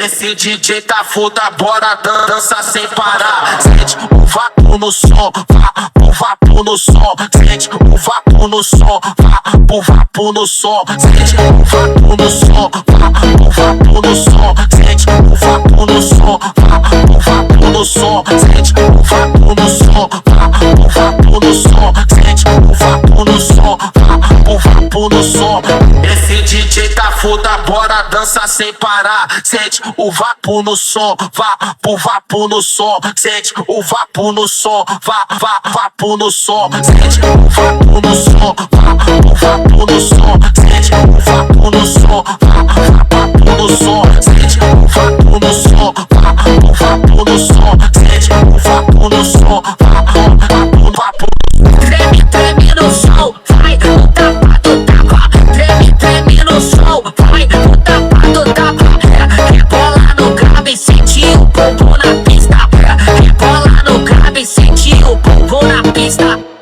Esse DJ tá foda, bora dança sem parar. Sente o vácuo no som, vapo no som. Sente o vácuo no som, vapo no som. Sente o vácuo no som, vapo no som. Sente o vácuo no som, vapo no som. Sente o vácuo no som, vapo no som. Sente o vácuo no som, vapo no som. Esse DJ tá foda, bora dança sem parar. Sente o vapo no som, vapo no som. Sente o vapo no som, vapo no som. Sente o vapo no som, vapo no som. Sente o vapo no som, vapo no som. Sente o vapo no som, vapo no som. Sente o vapo no som, vapo. Treme, treme no som, vai no tapa do tapa. Treme, treme no som, vai no tapa do tapa. Rebola no grave, sente o bumbum na pista. Rebola no grave, sente o bumbum na pista.